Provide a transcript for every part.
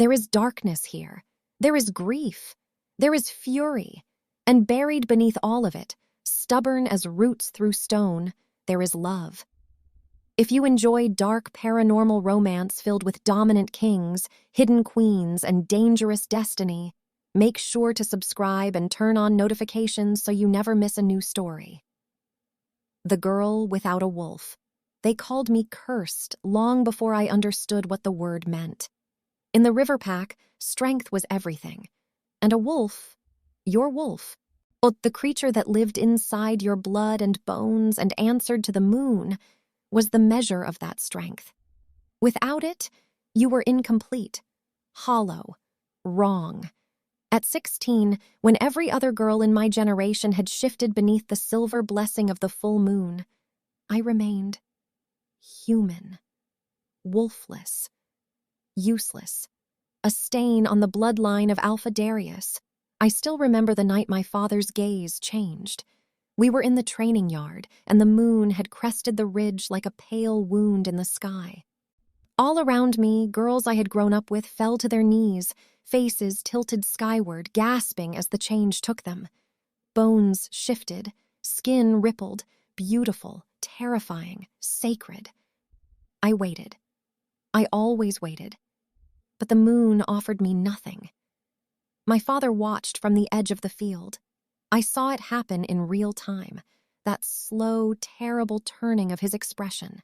There is darkness here. There is grief. There is fury. And buried beneath all of it, stubborn as roots through stone, there is love. If you enjoy dark paranormal romance filled with dominant kings, hidden queens, and dangerous destiny, make sure to subscribe and turn on notifications so you never miss a new story. The Girl Without a Wolf. They called me cursed long before I understood what the word meant. In the river pack, strength was everything. And a wolf, your wolf, the creature that lived inside your blood and bones and answered to the moon, was the measure of that strength. Without it, you were incomplete, hollow, wrong. At 16, when every other girl in my generation had shifted beneath the silver blessing of the full moon, I remained human, wolfless, useless, a stain on the bloodline of Alpha Darius. I still remember the night my father's gaze changed. We were in the training yard, and the moon had crested the ridge like a pale wound in the sky. All around me, girls I had grown up with fell to their knees, faces tilted skyward, gasping as the change took them. Bones shifted, skin rippled, beautiful, terrifying, sacred. I waited. I always waited. But the moon offered me nothing. My father watched from the edge of the field. I saw it happen in real time, that slow, terrible turning of his expression.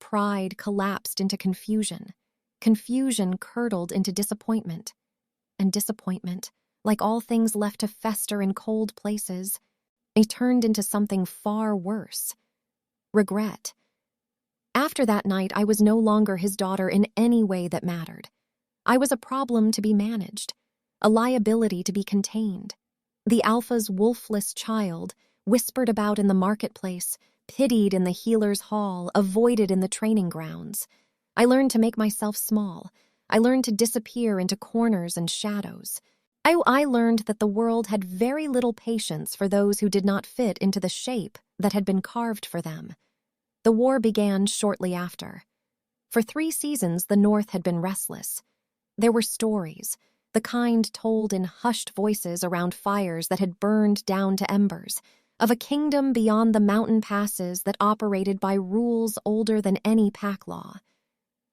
Pride collapsed into confusion. Confusion curdled into disappointment. And disappointment, like all things left to fester in cold places, it turned into something far worse. Regret. After that night, I was no longer his daughter in any way that mattered. I was a problem to be managed, a liability to be contained. The Alpha's wolfless child, whispered about in the marketplace, pitied in the healer's hall, avoided in the training grounds. I learned to make myself small. I learned to disappear into corners and shadows. I learned that the world had very little patience for those who did not fit into the shape that had been carved for them. The war began shortly after. For 3 seasons, the North had been restless. There were stories, the kind told in hushed voices around fires that had burned down to embers, of a kingdom beyond the mountain passes that operated by rules older than any pack law.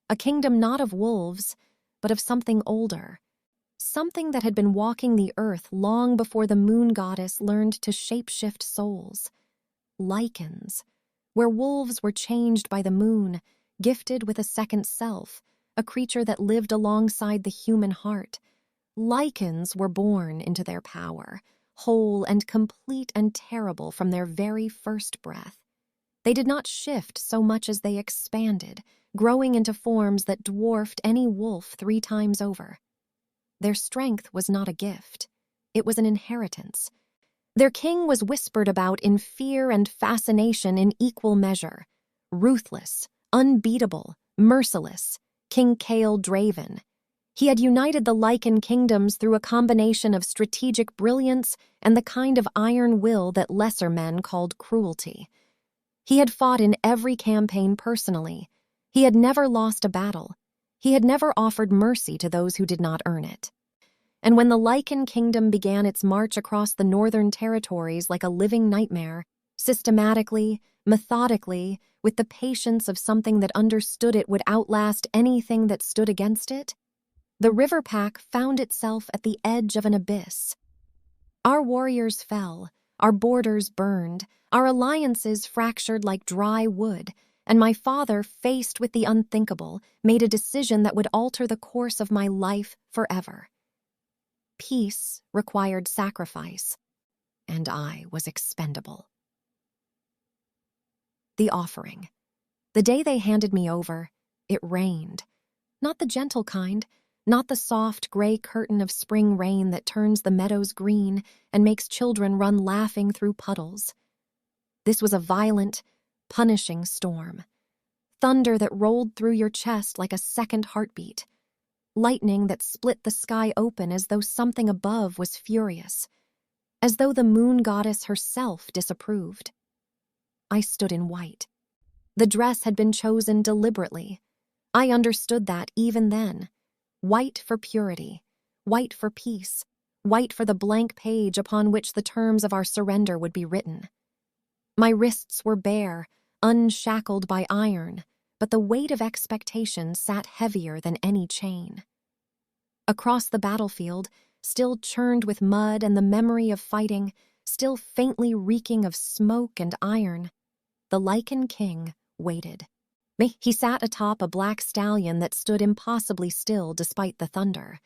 A kingdom not of wolves, but of something older. Something that had been walking the earth long before the moon goddess learned to shapeshift souls. Lycans, where wolves were changed by the moon, gifted with a second self, a creature that lived alongside the human heart. Lycans were born into their power, whole and complete and terrible from their very first breath. They did not shift so much as they expanded, growing into forms that dwarfed any wolf 3 times over. Their strength was not a gift. It was an inheritance. Their king was whispered about in fear and fascination in equal measure. Ruthless, unbeatable, merciless, King Kale Draven. He had united the Lycan kingdoms through a combination of strategic brilliance and the kind of iron will that lesser men called cruelty. He had fought in every campaign personally. He had never lost a battle. He had never offered mercy to those who did not earn it. And when the Lycan kingdom began its march across the northern territories like a living nightmare, systematically, methodically, with the patience of something that understood it would outlast anything that stood against it, the river pack found itself at the edge of an abyss. Our warriors fell, our borders burned, our alliances fractured like dry wood, and my father, faced with the unthinkable, made a decision that would alter the course of my life forever. Peace required sacrifice, and I was expendable. The offering. The day they handed me over, it rained. Not the gentle kind, not the soft gray curtain of spring rain that turns the meadows green and makes children run laughing through puddles. This was a violent, punishing storm. Thunder that rolled through your chest like a second heartbeat. Lightning that split the sky open as though something above was furious, as though the moon goddess herself disapproved. I stood in white. The dress had been chosen deliberately. I understood that even then. White for purity, white for peace, white for the blank page upon which the terms of our surrender would be written. My wrists were bare, unshackled by iron, but the weight of expectation sat heavier than any chain. Across the battlefield, still churned with mud and the memory of fighting, still faintly reeking of smoke and iron, the Lycan King waited. He sat atop a black stallion that stood impossibly still despite the thunder.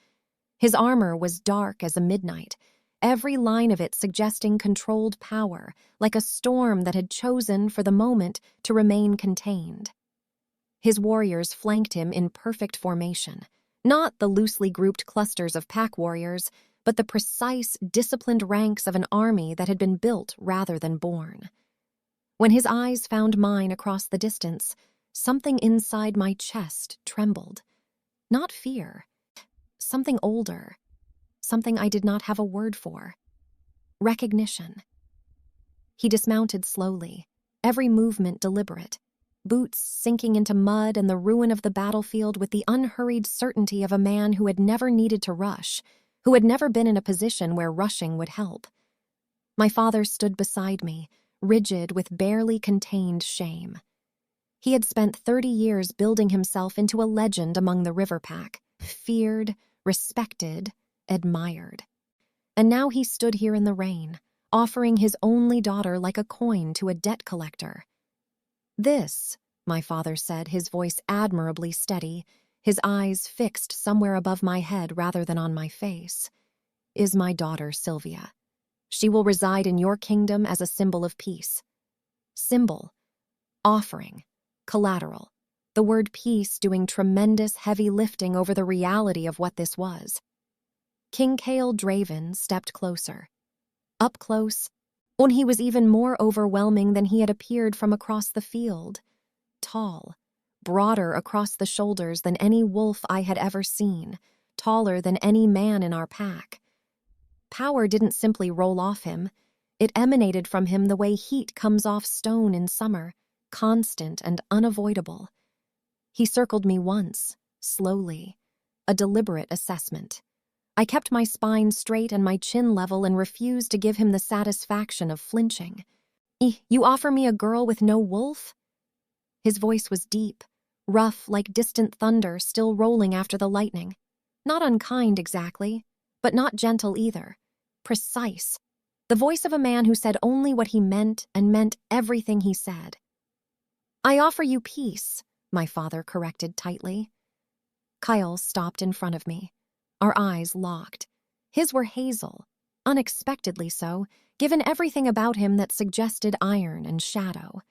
His armor was dark as a midnight, every line of it suggesting controlled power, like a storm that had chosen for the moment to remain contained. His warriors flanked him in perfect formation, not the loosely grouped clusters of pack warriors, but the precise, disciplined ranks of an army that had been built rather than born. When his eyes found mine across the distance, something inside my chest trembled. Not fear. Something older. Something I did not have a word for. Recognition. He dismounted slowly, every movement deliberate, boots sinking into mud and the ruin of the battlefield with the unhurried certainty of a man who had never needed to rush, who had never been in a position where rushing would help. My father stood beside me, rigid with barely contained shame. He had spent 30 years building himself into a legend among the river pack, feared, respected, admired. And now he stood here in the rain, offering his only daughter like a coin to a debt collector. "This," my father said, his voice admirably steady, his eyes fixed somewhere above my head rather than on my face, "is my daughter Sylvia. She will reside in your kingdom as a symbol of peace." Symbol, offering, collateral, the word peace doing tremendous heavy lifting over the reality of what this was. King Cale Draven stepped closer. Up close, when he was even more overwhelming than he had appeared from across the field. Tall, broader across the shoulders than any wolf I had ever seen, taller than any man in our pack. Power didn't simply roll off him. It emanated from him the way heat comes off stone in summer, constant and unavoidable. He circled me once, slowly, a deliberate assessment. I kept my spine straight and my chin level and refused to give him the satisfaction of flinching. "You offer me a girl with no wolf?" His voice was deep, rough like distant thunder still rolling after the lightning. Not unkind exactly, but not gentle either. Precise. The voice of a man who said only what he meant and meant everything he said. "I offer you peace," my father corrected tightly. Kyle stopped in front of me. Our eyes locked. His were hazel, unexpectedly so, given everything about him that suggested iron and shadow.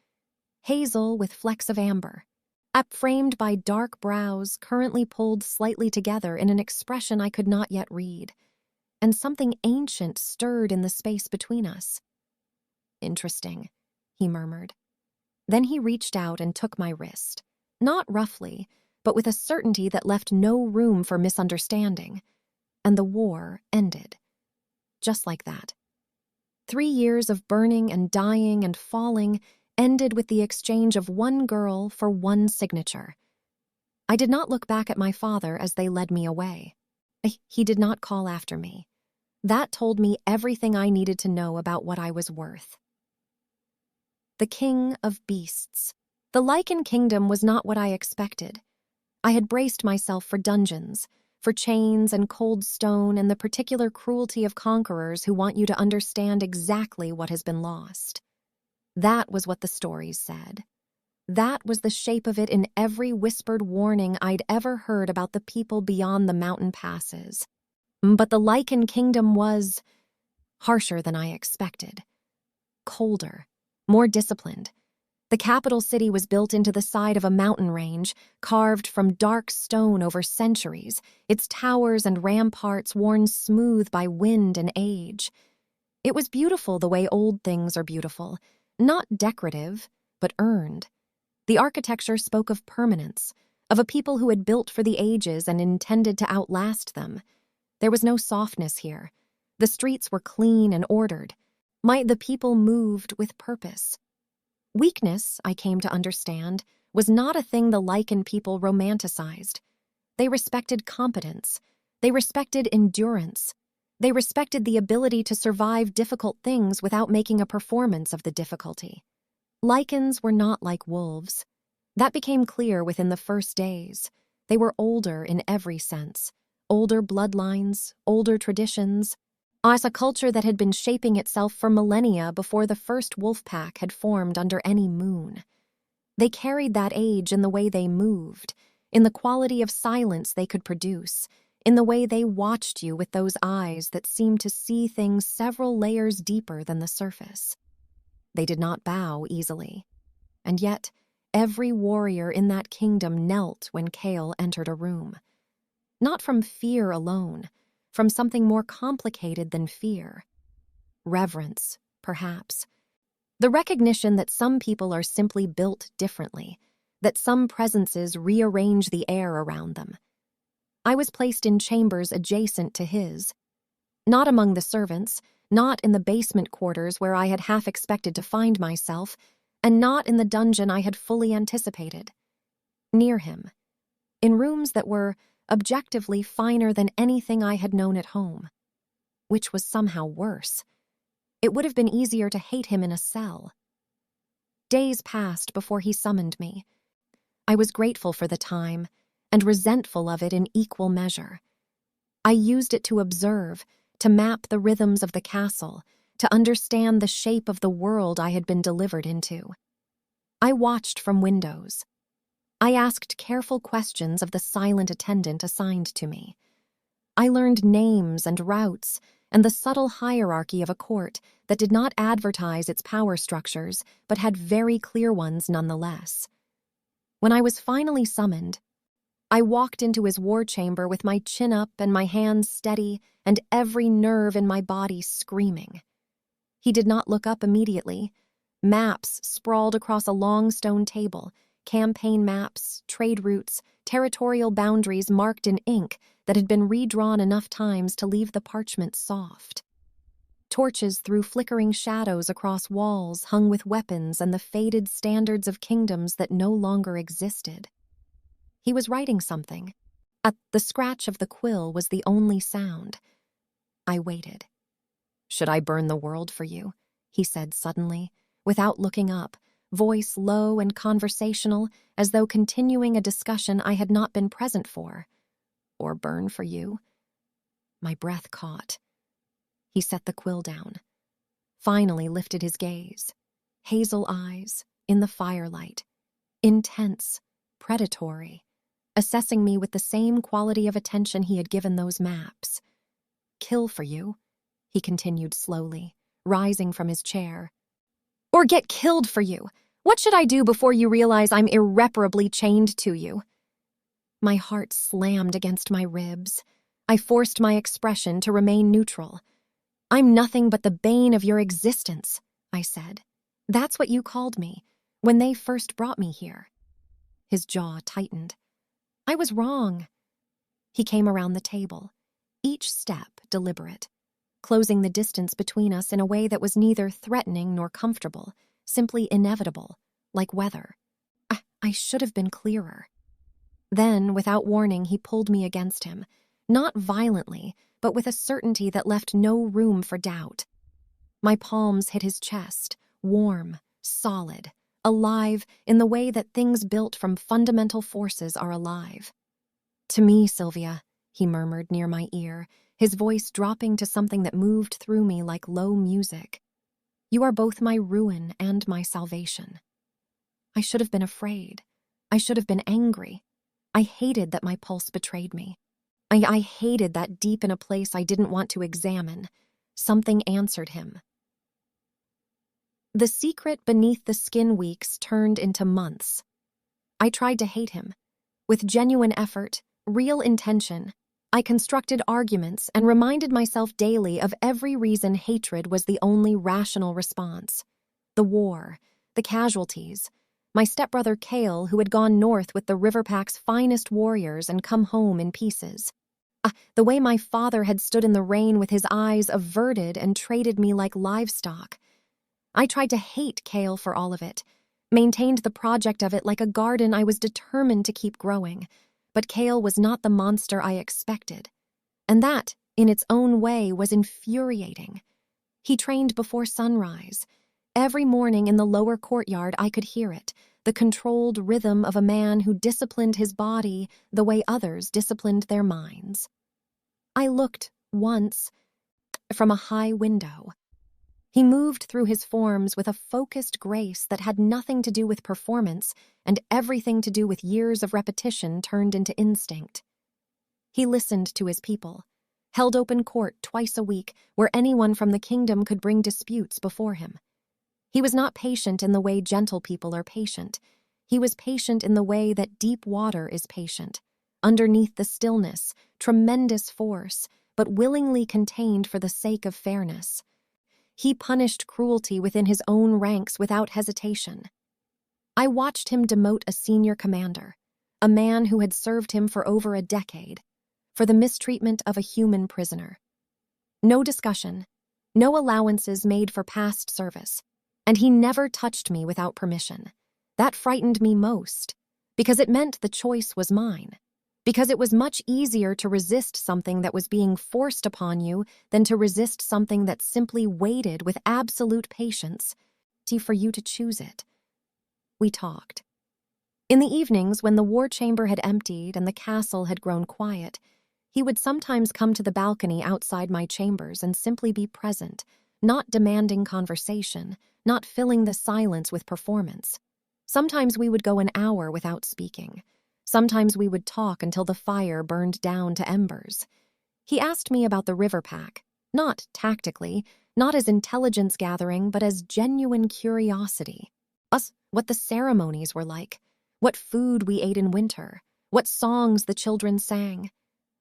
Hazel with flecks of amber, upframed by dark brows currently pulled slightly together in an expression I could not yet read, and something ancient stirred in the space between us. "Interesting," he murmured. Then he reached out and took my wrist, not roughly, but with a certainty that left no room for misunderstanding, and the war ended. Just like that. 3 years of burning and dying and falling ended with the exchange of one girl for one signature. I did not look back at my father as they led me away. He did not call after me. That told me everything I needed to know about what I was worth. The king of beasts. The Lycan kingdom was not what I expected. I had braced myself for dungeons, for chains and cold stone and the particular cruelty of conquerors who want you to understand exactly what has been lost. That was what the stories said. That was the shape of it in every whispered warning I'd ever heard about the people beyond the mountain passes. But the Lycan kingdom was harsher than I expected. Colder, more disciplined. The capital city was built into the side of a mountain range, carved from dark stone over centuries, its towers and ramparts worn smooth by wind and age. It was beautiful the way old things are beautiful, not decorative, but earned. The architecture spoke of permanence, of a people who had built for the ages and intended to outlast them. There was no softness here. The streets were clean and ordered. The people moved with purpose. Weakness, I came to understand, was not a thing the Lycan people romanticized. They respected competence. They respected endurance. They respected the ability to survive difficult things without making a performance of the difficulty. Lycans were not like wolves. That became clear within the first days. They were older in every sense. Older bloodlines, older traditions. As a culture that had been shaping itself for millennia before the first wolf pack had formed under any moon. They carried that age in the way they moved, in the quality of silence they could produce, in the way they watched you with those eyes that seemed to see things several layers deeper than the surface. They did not bow easily. And yet, every warrior in that kingdom knelt when Kale entered a room. Not from fear alone, from something more complicated than fear. Reverence, perhaps. The recognition that some people are simply built differently, that some presences rearrange the air around them. I was placed in chambers adjacent to his. Not among the servants, not in the basement quarters where I had half expected to find myself, and not in the dungeon I had fully anticipated. Near him, in rooms that were objectively finer than anything I had known at home, which was somehow worse. It would have been easier to hate him in a cell. Days passed before he summoned me. I was grateful for the time, and resentful of it in equal measure. I used it to observe, to map the rhythms of the castle, to understand the shape of the world I had been delivered into. I watched from windows. I asked careful questions of the silent attendant assigned to me. I learned names and routes and the subtle hierarchy of a court that did not advertise its power structures but had very clear ones nonetheless. When I was finally summoned, I walked into his war chamber with my chin up and my hands steady and every nerve in my body screaming. He did not look up immediately. Maps sprawled across a long stone table, campaign maps, trade routes, territorial boundaries marked in ink that had been redrawn enough times to leave the parchment soft. Torches threw flickering shadows across walls hung with weapons and the faded standards of kingdoms that no longer existed. He was writing something. The scratch of the quill was the only sound. I waited. "Should I burn the world for you?" he said suddenly, without looking up, voice low and conversational, as though continuing a discussion I had not been present for. "Or burn for you?" My breath caught. He set the quill down, finally lifted his gaze. Hazel eyes, in the firelight, intense, predatory, assessing me with the same quality of attention he had given those maps. "Kill for you," he continued slowly, rising from his chair. "Or get killed for you. What should I do before you realize I'm irreparably chained to you?" My heart slammed against my ribs. I forced my expression to remain neutral. "I'm nothing but the bane of your existence," I said. "That's what you called me, when they first brought me here." His jaw tightened. I was wrong. He came around the table, each step deliberate, closing the distance between us in a way that was neither threatening nor comfortable, simply inevitable, like weather. I should have been clearer. Then, without warning, he pulled me against him, not violently, but with a certainty that left no room for doubt. My palms hit his chest, warm, solid, alive in the way that things built from fundamental forces are alive. "To me, Sylvia," he murmured near my ear, his voice dropping to something that moved through me like low music. "You are both my ruin and my salvation." I should have been afraid. I should have been angry. I hated that my pulse betrayed me. I hated that deep in a place I didn't want to examine, something answered him. The secret beneath the skin weeks turned into months. I tried to hate him. With genuine effort, real intention, I constructed arguments and reminded myself daily of every reason hatred was the only rational response. The war, the casualties, my stepbrother Kale, who had gone north with the Riverpack's finest warriors and come home in pieces. The way my father had stood in the rain with his eyes averted and traded me like livestock. I tried to hate Kale for all of it, maintained the project of it like a garden I was determined to keep growing, But Kale was not the monster I expected, and that, in its own way, was infuriating. He trained before sunrise. Every morning in the lower courtyard I could hear it, the controlled rhythm of a man who disciplined his body the way others disciplined their minds. I looked, once, from a high window. He moved through his forms with a focused grace that had nothing to do with performance and everything to do with years of repetition turned into instinct. He listened to his people, held open court twice a week where anyone from the kingdom could bring disputes before him. He was not patient in the way gentle people are patient. He was patient in the way that deep water is patient. Underneath the stillness, tremendous force, but willingly contained for the sake of fairness. He punished cruelty within his own ranks without hesitation. I watched him demote a senior commander, a man who had served him for over a decade, for the mistreatment of a human prisoner. No discussion, no allowances made for past service, and he never touched me without permission. That frightened me most, because it meant the choice was mine. Because it was much easier to resist something that was being forced upon you than to resist something that simply waited with absolute patience for you to choose it. We talked. In the evenings, when the war chamber had emptied and the castle had grown quiet, he would sometimes come to the balcony outside my chambers and simply be present, not demanding conversation, not filling the silence with performance. Sometimes we would go an hour without speaking. Sometimes we would talk until the fire burned down to embers. He asked me about the river pack, not tactically, not as intelligence gathering, but as genuine curiosity. What the ceremonies were like, what food we ate in winter, what songs the children sang.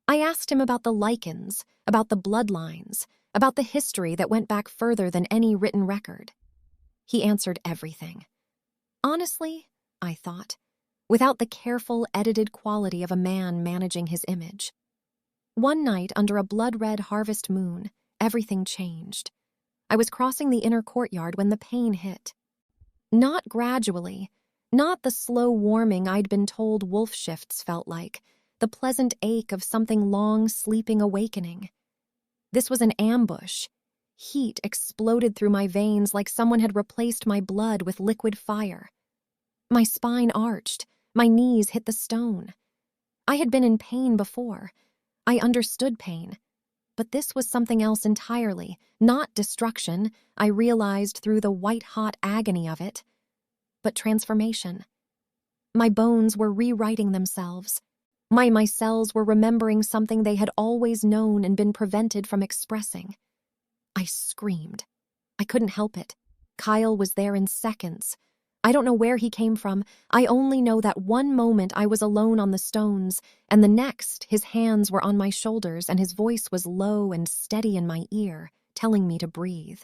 I asked him about the Lycans, about the bloodlines, about the history that went back further than any written record. He answered everything. Honestly, I thought, without the careful, edited quality of a man managing his image. One night, under a blood-red harvest moon, everything changed. I was crossing the inner courtyard when the pain hit. Not gradually, not the slow warming I'd been told wolf shifts felt like, the pleasant ache of something long sleeping awakening. This was an ambush. Heat exploded through my veins like someone had replaced my blood with liquid fire. My spine arched. My knees hit the stone. I had been in pain before. I understood pain. But this was something else entirely, not destruction, I realized through the white-hot agony of it, but transformation. My bones were rewriting themselves. My cells were remembering something they had always known and been prevented from expressing. I screamed. I couldn't help it. Kyle was there in seconds. I don't know where he came from. I only know that one moment I was alone on the stones, and the next his hands were on my shoulders and his voice was low and steady in my ear, telling me to breathe.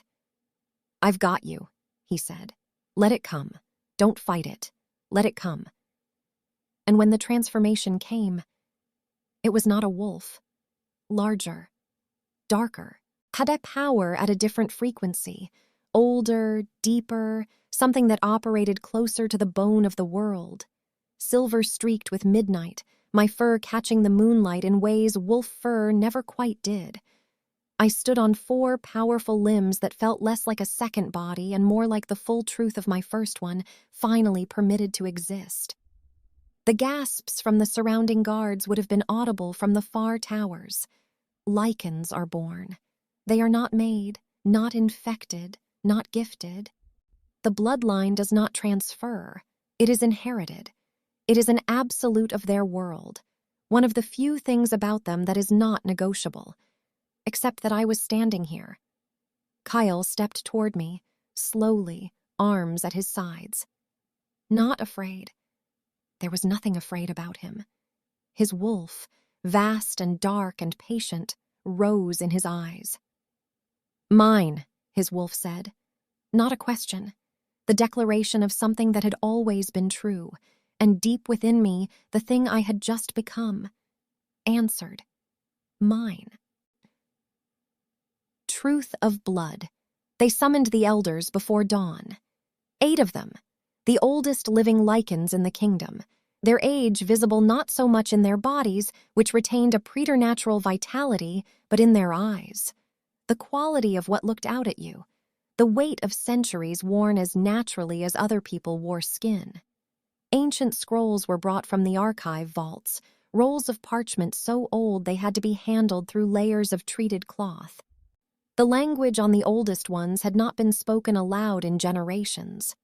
"I've got you," he said. "Let it come. Don't fight it. Let it come." And when the transformation came, it was not a wolf. Larger, darker, had a power at a different frequency, older, deeper, something that operated closer to the bone of the world. Silver-streaked with midnight, my fur catching the moonlight in ways wolf fur never quite did. I stood on 4 powerful limbs that felt less like a second body and more like the full truth of my first one, finally permitted to exist. The gasps from the surrounding guards would have been audible from the far towers. Lycans are born. They are not made, not infected, not gifted. The bloodline does not transfer. It is inherited. It is an absolute of their world, one of the few things about them that is not negotiable, except that I was standing here. Kyle stepped toward me, slowly, arms at his sides. Not afraid. There was nothing afraid about him. His wolf, vast and dark and patient, rose in his eyes. "Mine," his wolf said. Not a question. The declaration of something that had always been true, and deep within me, the thing I had just become. Answered. Mine. Truth of blood. They summoned the elders before dawn. 8 of them, the oldest living Lycans in the kingdom, their age visible not so much in their bodies, which retained a preternatural vitality, but in their eyes. The quality of what looked out at you, the weight of centuries worn as naturally as other people wore skin. Ancient scrolls were brought from the archive vaults, rolls of parchment so old they had to be handled through layers of treated cloth. The language on the oldest ones had not been spoken aloud in generations.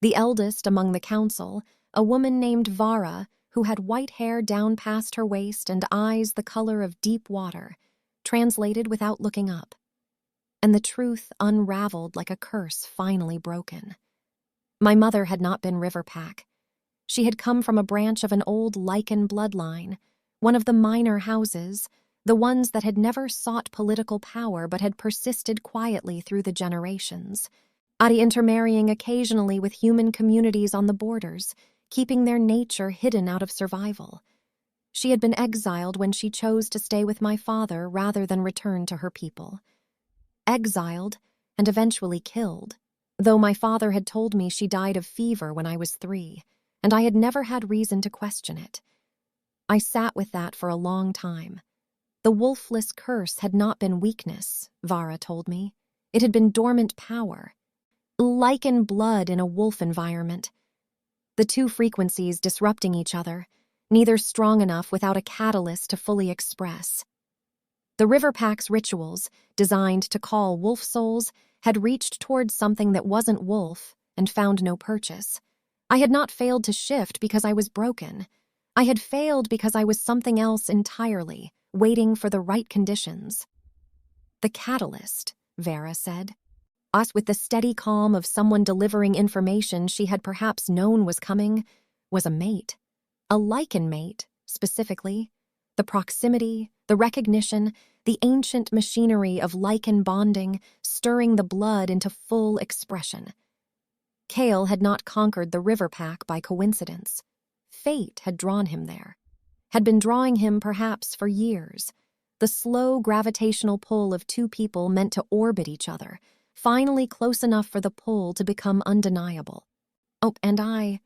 The eldest among the council, a woman named Vara, who had white hair down past her waist and eyes the color of deep water, translated without looking up. And the truth unraveled like a curse finally broken. My mother had not been Riverpack. She had come from a branch of an old Lycan bloodline, one of the minor houses, the ones that had never sought political power but had persisted quietly through the generations, intermarrying occasionally with human communities on the borders, keeping their nature hidden out of survival. She had been exiled when she chose to stay with my father rather than return to her people. Exiled and eventually killed, though my father had told me she died of fever when I was 3, and I had never had reason to question it. I sat with that for a long time. The wolfless curse had not been weakness, Vara told me. It had been dormant power. Lycan blood in a wolf environment. The two frequencies disrupting each other, neither strong enough without a catalyst to fully express. The Riverpack's rituals, designed to call wolf souls, had reached towards something that wasn't wolf and found no purchase. I had not failed to shift because I was broken. I had failed because I was something else entirely, waiting for the right conditions. The catalyst, Vera said. Us with the steady calm of someone delivering information she had perhaps known was coming, was a mate. A Lycan mate, specifically. The proximity, the recognition, the ancient machinery of Lycan bonding, stirring the blood into full expression. Kale had not conquered the Riverpack by coincidence. Fate had drawn him there. Had been drawing him perhaps for years. The slow gravitational pull of two people meant to orbit each other, finally close enough for the pull to become undeniable. Oh, and I,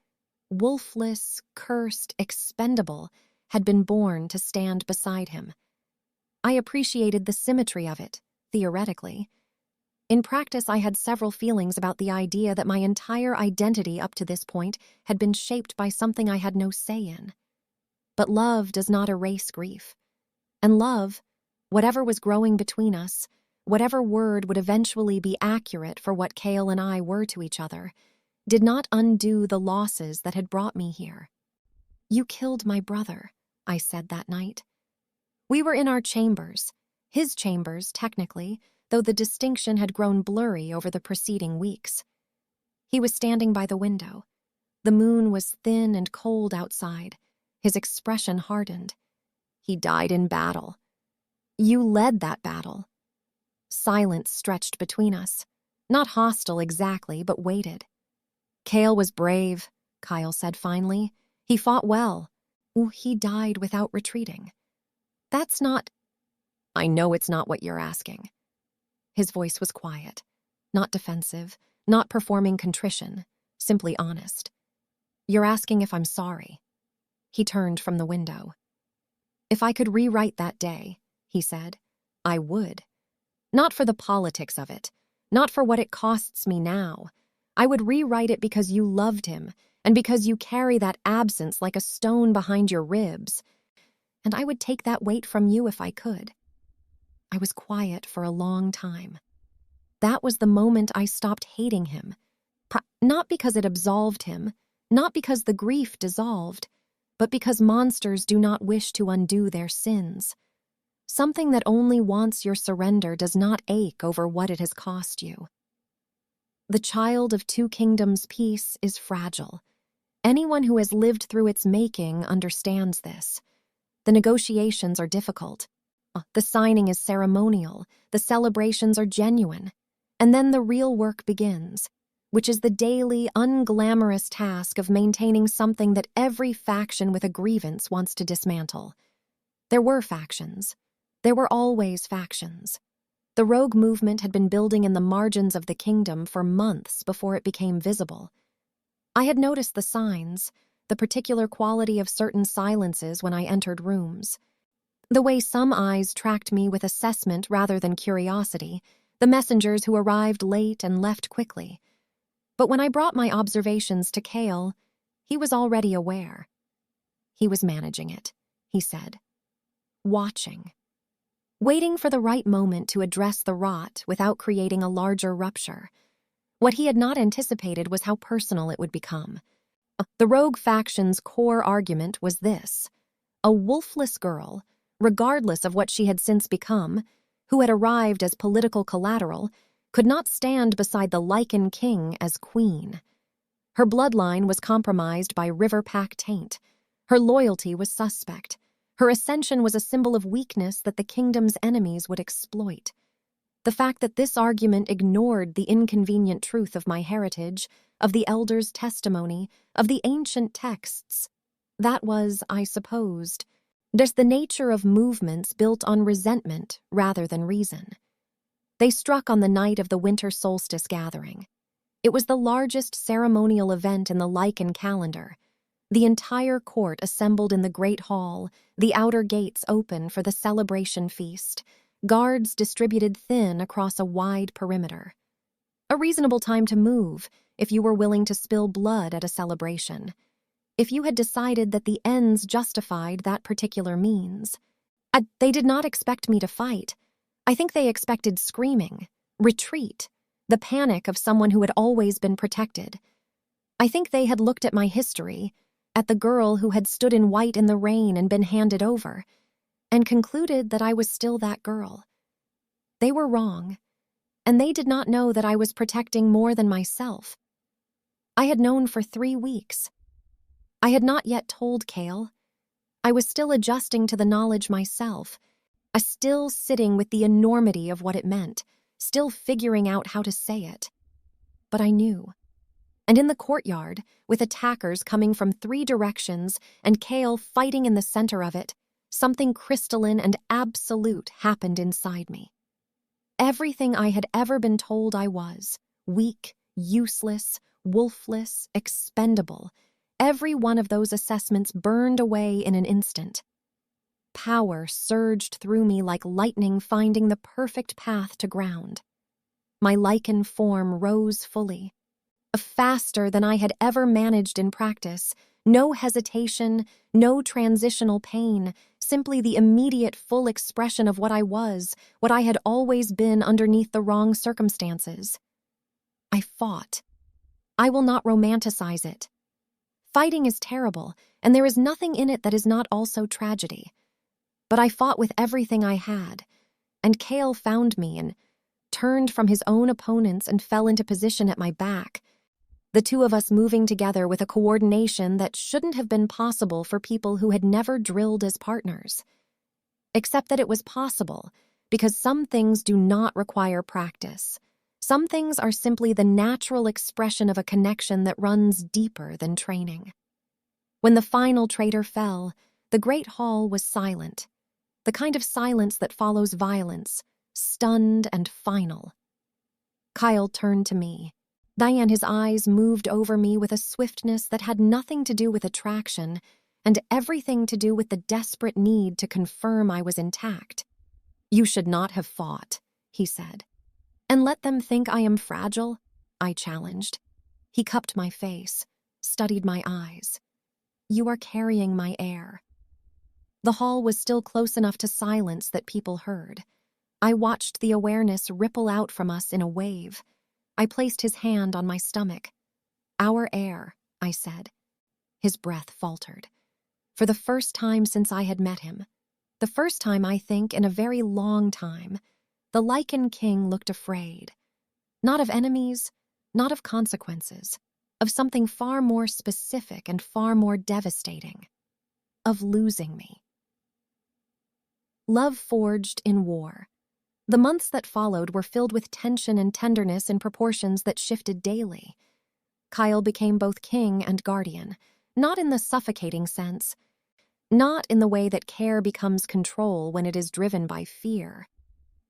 wolfless, cursed, expendable, had been born to stand beside him. I appreciated the symmetry of it, theoretically. In practice, I had several feelings about the idea that my entire identity up to this point had been shaped by something I had no say in. But love does not erase grief. And love, whatever was growing between us, whatever word would eventually be accurate for what Kale and I were to each other, did not undo the losses that had brought me here. You killed my brother, I said that night. We were in our chambers, his chambers, technically, though the distinction had grown blurry over the preceding weeks. He was standing by the window. The moon was thin and cold outside. His expression hardened. He died in battle. You led that battle. Silence stretched between us. Not hostile exactly, but waited. Kale was brave, Kyle said finally. He fought well. He died without retreating. That's not... I know it's not what you're asking. His voice was quiet, not defensive, not performing contrition, simply honest. You're asking if I'm sorry. He turned from the window. If I could rewrite that day, he said, I would. Not for the politics of it, not for what it costs me now. I would rewrite it because you loved him, and because you carry that absence like a stone behind your ribs. And I would take that weight from you if I could. I was quiet for a long time. That was the moment I stopped hating him. Not because it absolved him, not because the grief dissolved, but because monsters do not wish to undo their sins. Something that only wants your surrender does not ache over what it has cost you. The child of two kingdoms' peace is fragile. Anyone who has lived through its making understands this. The negotiations are difficult. The signing is ceremonial, the celebrations are genuine, and then the real work begins, which is the daily, unglamorous task of maintaining something that every faction with a grievance wants to dismantle. There were factions. There were always factions. The rogue movement had been building in the margins of the kingdom for months before it became visible. I had noticed the signs, the particular quality of certain silences when I entered rooms, the way some eyes tracked me with assessment rather than curiosity, the messengers who arrived late and left quickly. But when I brought my observations to Cale, he was already aware. He was managing it, he said. Watching. Waiting for the right moment to address the rot without creating a larger rupture. What he had not anticipated was how personal it would become. The rogue faction's core argument was this: a wolfless girl, regardless of what she had since become, who had arrived as political collateral, could not stand beside the Lycan King as queen. Her bloodline was compromised by river-pack taint. Her loyalty was suspect. Her ascension was a symbol of weakness that the kingdom's enemies would exploit. The fact that this argument ignored the inconvenient truth of my heritage, of the elders' testimony, of the ancient texts, that was, I supposed, just the nature of movements built on resentment rather than reason. They struck on the night of the winter solstice gathering. It was the largest ceremonial event in the Lycan calendar. The entire court assembled in the great hall, the outer gates open for the celebration feast, guards distributed thin across a wide perimeter. A reasonable time to move if you were willing to spill blood at a celebration, if you had decided that the ends justified that particular means. They did not expect me to fight. I think they expected screaming, retreat, the panic of someone who had always been protected. I think they had looked at my history, at the girl who had stood in white in the rain and been handed over, and concluded that I was still that girl. They were wrong, and they did not know that I was protecting more than myself. I had known for 3 weeks. I had not yet told Cale. I was still adjusting to the knowledge myself, still sitting with the enormity of what it meant, still figuring out how to say it. But I knew. And in the courtyard, with attackers coming from 3 directions and Cale fighting in the center of it, something crystalline and absolute happened inside me. Everything I had ever been told I was, weak, useless, wolfless, expendable, every one of those assessments burned away in an instant. Power surged through me like lightning finding the perfect path to ground. My Lycan form rose fully, faster than I had ever managed in practice. No hesitation, no transitional pain, simply the immediate full expression of what I was, what I had always been underneath the wrong circumstances. I fought. I will not romanticize it. Fighting is terrible, and there is nothing in it that is not also tragedy. But I fought with everything I had, and Cale found me and turned from his own opponents and fell into position at my back, the 2 of us moving together with a coordination that shouldn't have been possible for people who had never drilled as partners. Except that it was possible, because some things do not require practice. Some things are simply the natural expression of a connection that runs deeper than training. When the final traitor fell, the great hall was silent, the kind of silence that follows violence, stunned and final. Kyle turned to me. Diane, his eyes moved over me with a swiftness that had nothing to do with attraction and everything to do with the desperate need to confirm I was intact. "You should not have fought," he said. "And let them think I am fragile?" I challenged. He cupped my face, studied my eyes. "You are carrying my air." The hall was still close enough to silence that people heard. I watched the awareness ripple out from us in a wave. I placed his hand on my stomach. "Our air," I said. His breath faltered. For the first time since I had met him, the first time, I think, in a very long time, the Lycan King looked afraid. Not of enemies, not of consequences, of something far more specific and far more devastating. Of losing me. Love forged in war. The months that followed were filled with tension and tenderness in proportions that shifted daily. Kyle became both king and guardian, not in the suffocating sense, not in the way that care becomes control when it is driven by fear,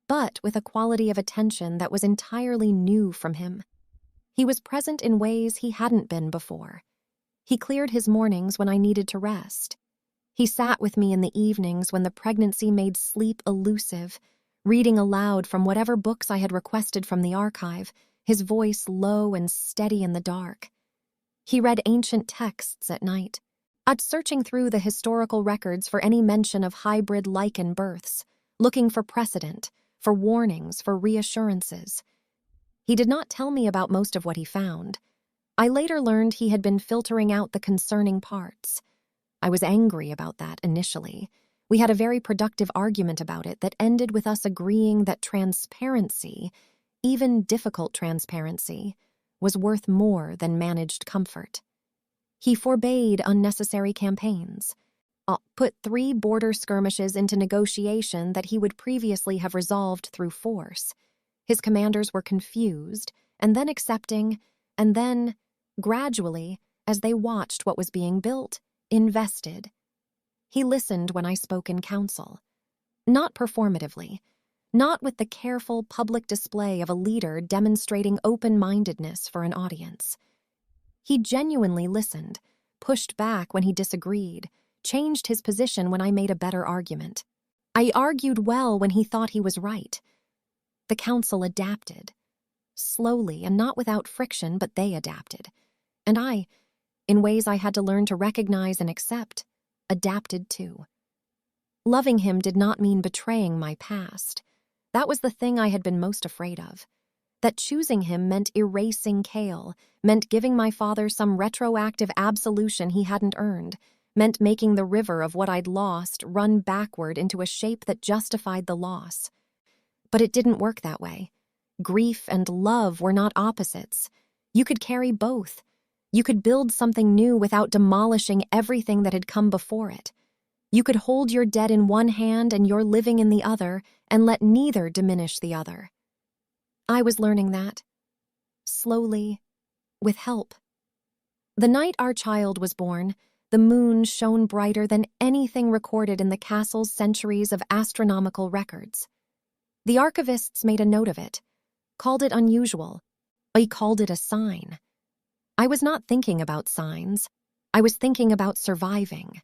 but with a quality of attention that was entirely new from him. He was present in ways he hadn't been before. He cleared his mornings when I needed to rest. He sat with me in the evenings when the pregnancy made sleep elusive, reading aloud from whatever books I had requested from the archive, his voice low and steady in the dark. He read ancient texts at night, searching through the historical records for any mention of hybrid Lycan births, looking for precedent, for warnings, for reassurances. He did not tell me about most of what he found. I later learned he had been filtering out the concerning parts. I was angry about that initially. We had a very productive argument about it that ended with us agreeing that transparency, even difficult transparency, was worth more than managed comfort. He forbade unnecessary campaigns, put 3 border skirmishes into negotiation that he would previously have resolved through force. His commanders were confused, and then accepting, and then, gradually, as they watched what was being built, invested. He listened when I spoke in council. Not performatively, not with the careful public display of a leader demonstrating open-mindedness for an audience. He genuinely listened, pushed back when he disagreed, changed his position when I made a better argument. I argued well when he thought he was right. The council adapted. Slowly and not without friction, but they adapted. And I, in ways I had to learn to recognize and accept, adapted too. Loving him did not mean betraying my past. That was the thing I had been most afraid of. That choosing him meant erasing Kale, meant giving my father some retroactive absolution he hadn't earned, meant making the river of what I'd lost run backward into a shape that justified the loss. But it didn't work that way. Grief and love were not opposites. You could carry both. You could build something new without demolishing everything that had come before it. You could hold your dead in one hand and your living in the other, and let neither diminish the other. I was learning that. Slowly, with help. The night our child was born, the moon shone brighter than anything recorded in the castle's centuries of astronomical records. The archivists made a note of it, called it unusual. He called it a sign. I was not thinking about signs. I was thinking about surviving.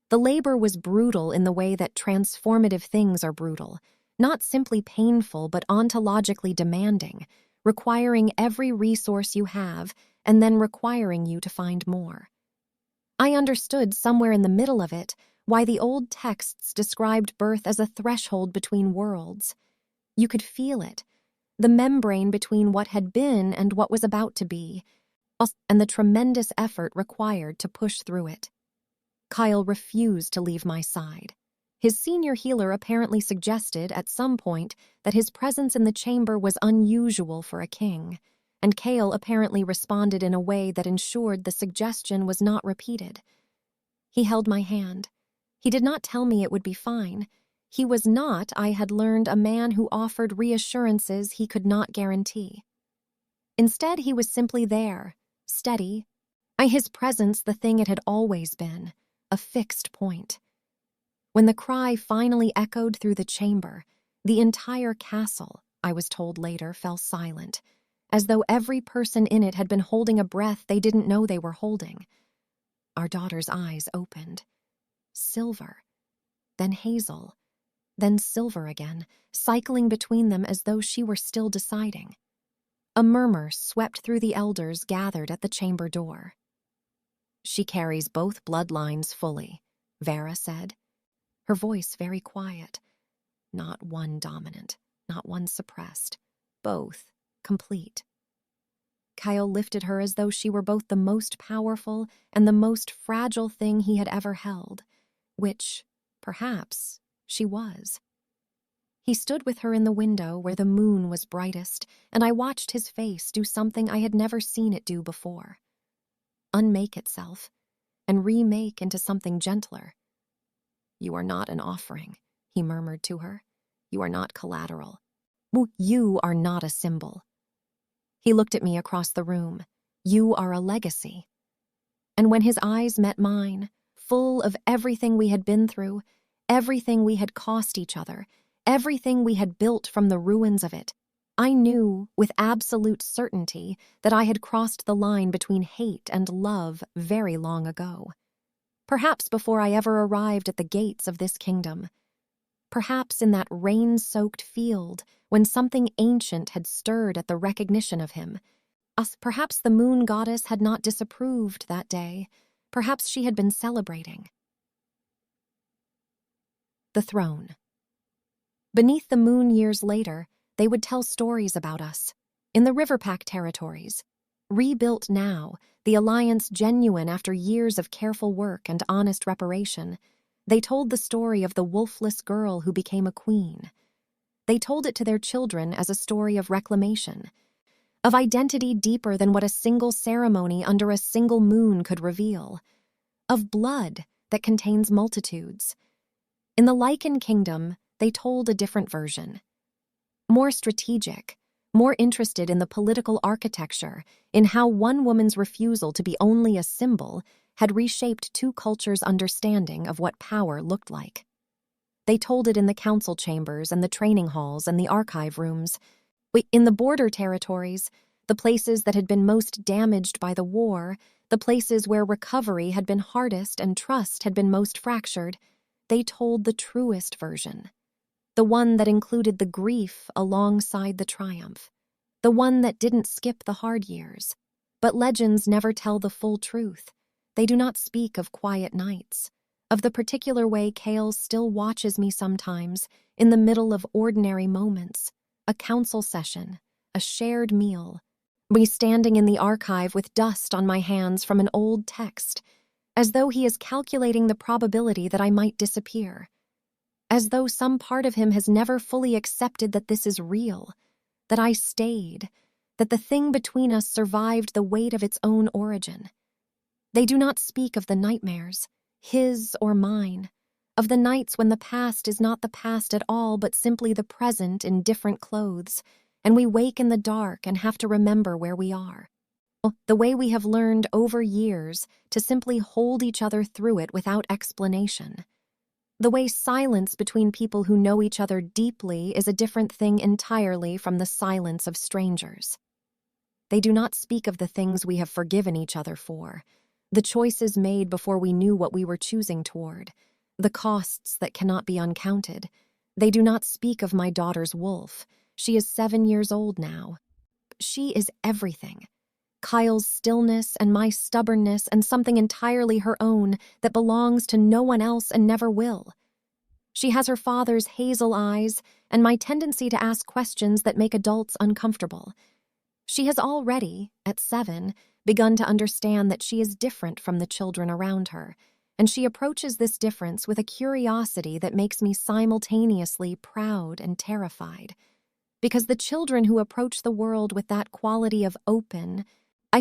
The labor was brutal in the way that transformative things are brutal, not simply painful but ontologically demanding, requiring every resource you have and then requiring you to find more. I understood somewhere in the middle of it why the old texts described birth as a threshold between worlds. You could feel it, the membrane between what had been and what was about to be, and the tremendous effort required to push through it. Kyle refused to leave my side. His senior healer apparently suggested at some point that his presence in the chamber was unusual for a king, and Kale apparently responded in a way that ensured the suggestion was not repeated. He held my hand. He did not tell me it would be fine. He was not, I had learned, a man who offered reassurances he could not guarantee. Instead, he was simply there, steady. His presence the thing it had always been, a fixed point. When the cry finally echoed through the chamber, the entire castle, I was told later, fell silent, as though every person in it had been holding a breath they didn't know they were holding. Our daughter's eyes opened. Silver, then hazel, then silver again, cycling between them as though she were still deciding. A murmur swept through the elders gathered at the chamber door. "She carries both bloodlines fully," Vera said, her voice very quiet. Not one dominant, not one suppressed, both complete. Kyle lifted her as though she were both the most powerful and the most fragile thing he had ever held, which, perhaps, she was. He stood with her in the window where the moon was brightest, and I watched his face do something I had never seen it do before. Unmake itself, and remake into something gentler. "You are not an offering," he murmured to her. "You are not collateral. You are not a symbol." He looked at me across the room. "You are a legacy." And when his eyes met mine, full of everything we had been through, everything we had cost each other, everything we had built from the ruins of it, I knew with absolute certainty that I had crossed the line between hate and love very long ago. Perhaps before I ever arrived at the gates of this kingdom. Perhaps in that rain-soaked field when something ancient had stirred at the recognition of him. Perhaps the moon goddess had not disapproved that day. Perhaps she had been celebrating. The throne. Beneath the moon years later, they would tell stories about us. In the Riverpack territories. Rebuilt now, the alliance genuine after years of careful work and honest reparation, they told the story of the wolfless girl who became a queen. They told it to their children as a story of reclamation, of identity deeper than what a single ceremony under a single moon could reveal, of blood that contains multitudes. In the Lycan Kingdom, they told a different version. More strategic, more interested in the political architecture, in how one woman's refusal to be only a symbol had reshaped two cultures' understanding of what power looked like. They told it in the council chambers and the training halls and the archive rooms. In the border territories, the places that had been most damaged by the war, the places where recovery had been hardest and trust had been most fractured, they told the truest version. The one that included the grief alongside the triumph. The one that didn't skip the hard years. But legends never tell the full truth. They do not speak of quiet nights, of the particular way Kale still watches me sometimes in the middle of ordinary moments, a council session, a shared meal, me standing in the archive with dust on my hands from an old text, as though he is calculating the probability that I might disappear. As though some part of him has never fully accepted that this is real, that I stayed, that the thing between us survived the weight of its own origin. They do not speak of the nightmares, his or mine, of the nights when the past is not the past at all but simply the present in different clothes, and we wake in the dark and have to remember where we are. The way we have learned over years to simply hold each other through it without explanation. The way silence between people who know each other deeply is a different thing entirely from the silence of strangers. They do not speak of the things we have forgiven each other for, the choices made before we knew what we were choosing toward, the costs that cannot be uncounted. They do not speak of my daughter's wolf. She is 7 years old now. She is everything. Kyle's stillness and my stubbornness and something entirely her own that belongs to no one else and never will. She has her father's hazel eyes and my tendency to ask questions that make adults uncomfortable. She has already, at 7, begun to understand that she is different from the children around her, and she approaches this difference with a curiosity that makes me simultaneously proud and terrified. Because the children who approach the world with that quality of open,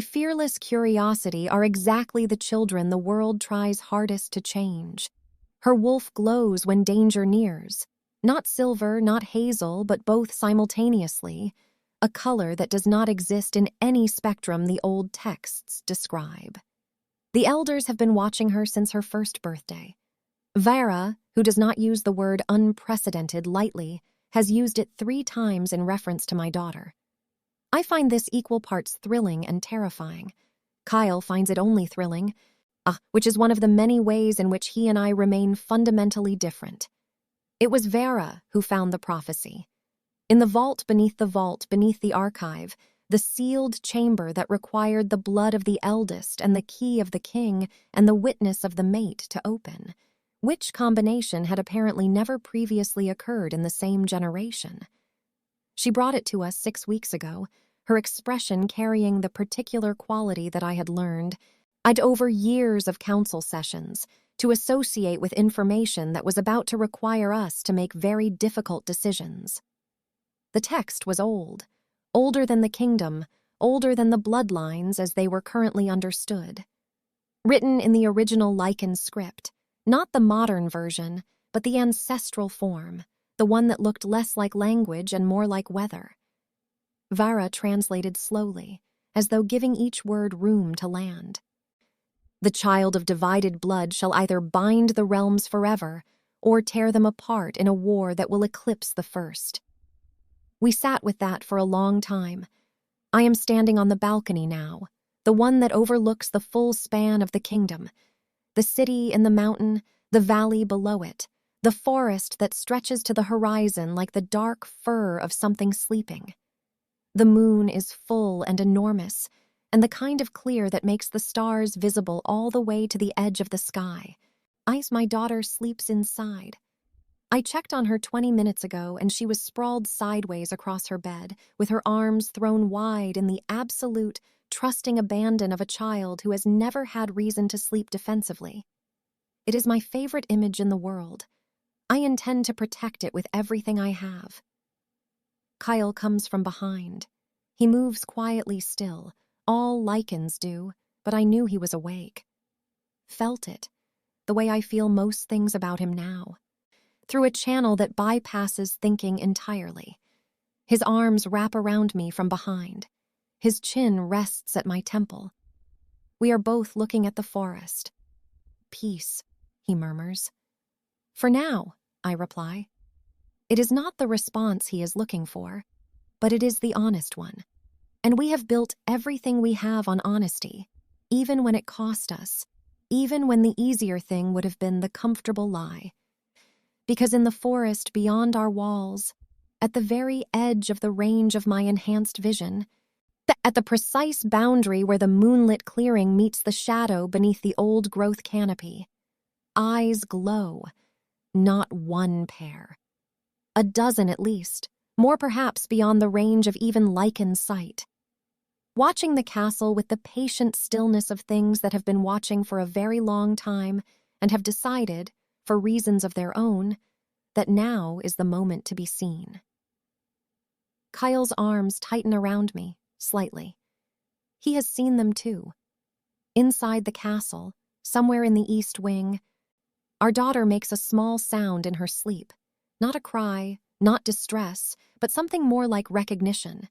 fearless curiosity are exactly the children the world tries hardest to change. Her wolf glows when danger nears. Not silver, not hazel, but both simultaneously. A color that does not exist in any spectrum the old texts describe. The elders have been watching her since her first birthday. Vera, who does not use the word unprecedented lightly, has used it 3 times in reference to my daughter. I find this equal parts thrilling and terrifying. Kyle finds it only thrilling, which is one of the many ways in which he and I remain fundamentally different. It was Vera who found the prophecy. In the vault beneath the archive, the sealed chamber that required the blood of the eldest and the key of the king and the witness of the mate to open, which combination had apparently never previously occurred in the same generation. She brought it to us 6 weeks ago, her expression carrying the particular quality that I had learned, over years of council sessions, to associate with information that was about to require us to make very difficult decisions. The text was old, older than the kingdom, older than the bloodlines as they were currently understood. Written in the original Lycan script, not the modern version, but the ancestral form, the one that looked less like language and more like weather. Vara translated slowly, as though giving each word room to land. The child of divided blood shall either bind the realms forever, or tear them apart in a war that will eclipse the first. We sat with that for a long time. I am standing on the balcony now, the one that overlooks the full span of the kingdom. The city in the mountain, the valley below it, the forest that stretches to the horizon like the dark fur of something sleeping. The moon is full and enormous, and the kind of clear that makes the stars visible all the way to the edge of the sky. My daughter sleeps inside. I checked on her 20 minutes ago, and she was sprawled sideways across her bed, with her arms thrown wide in the absolute, trusting abandon of a child who has never had reason to sleep defensively. It is my favorite image in the world. I intend to protect it with everything I have. Kyle comes from behind. He moves quietly still. All Lycans do, but I knew he was awake. Felt it, the way I feel most things about him now, through a channel that bypasses thinking entirely. His arms wrap around me from behind. His chin rests at my temple. We are both looking at the forest. Peace, he murmurs. For now, I reply. It is not the response he is looking for, but it is the honest one. And we have built everything we have on honesty, even when it cost us, even when the easier thing would have been the comfortable lie. Because in the forest beyond our walls, at the very edge of the range of my enhanced vision, at the precise boundary where the moonlit clearing meets the shadow beneath the old-growth canopy, eyes glow, not one pair. A dozen at least, more perhaps beyond the range of even Lycan's sight. Watching the castle with the patient stillness of things that have been watching for a very long time and have decided, for reasons of their own, that now is the moment to be seen. Kyle's arms tighten around me, slightly. He has seen them too. Inside the castle, somewhere in the east wing, our daughter makes a small sound in her sleep. Not a cry, not distress, but something more like recognition.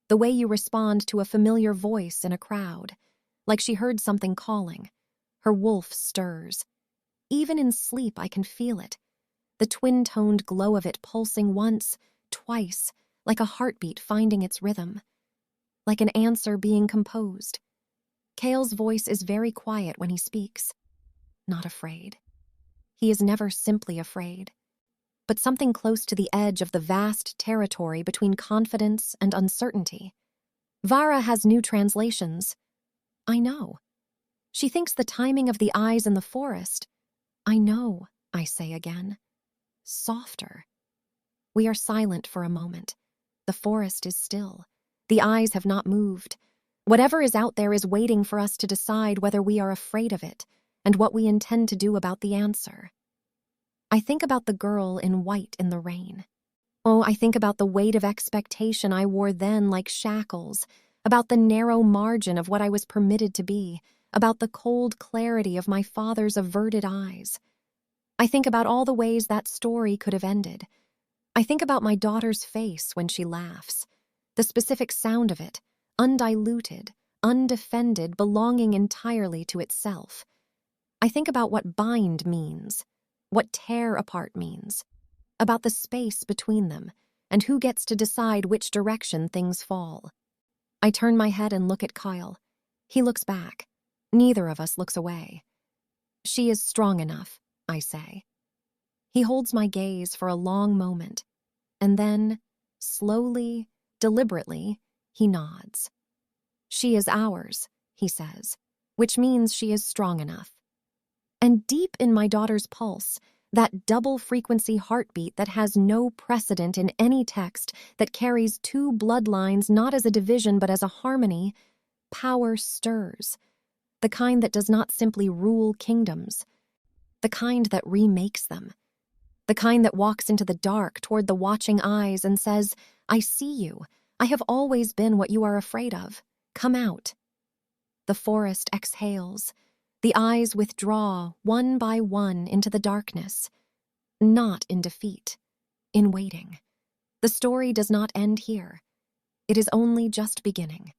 The way you respond to a familiar voice in a crowd, like she heard something calling. Her wolf stirs. Even in sleep I can feel it, the twin-toned glow of it pulsing once, twice, like a heartbeat finding its rhythm. Like an answer being composed. Kale's voice is very quiet when he speaks. Not afraid. He is never simply afraid, but something close to the edge of the vast territory between confidence and uncertainty. Vara has new translations. I know. She thinks the timing of the eyes in the forest. I know, I say again. Softer. We are silent for a moment. The forest is still. The eyes have not moved. Whatever is out there is waiting for us to decide whether we are afraid of it and what we intend to do about the answer. I think about the girl in white in the rain. Oh, I think about the weight of expectation I wore then like shackles, about the narrow margin of what I was permitted to be, about the cold clarity of my father's averted eyes. I think about all the ways that story could have ended. I think about my daughter's face when she laughs, the specific sound of it, undiluted, undefended, belonging entirely to itself. I think about what bind means, what tear apart means, about the space between them, and who gets to decide which direction things fall. I turn my head and look at Kyle. He looks back. Neither of us looks away. She is strong enough, I say. He holds my gaze for a long moment, and then, slowly, deliberately, he nods. She is ours, he says, which means she is strong enough. And deep in my daughter's pulse, that double-frequency heartbeat that has no precedent in any text, that carries two bloodlines not as a division but as a harmony, power stirs, the kind that does not simply rule kingdoms, the kind that remakes them, the kind that walks into the dark toward the watching eyes and says, I see you. I have always been what you are afraid of. Come out. The forest exhales. The eyes withdraw, one by one, into the darkness. Not in defeat, in waiting. The story does not end here. It is only just beginning.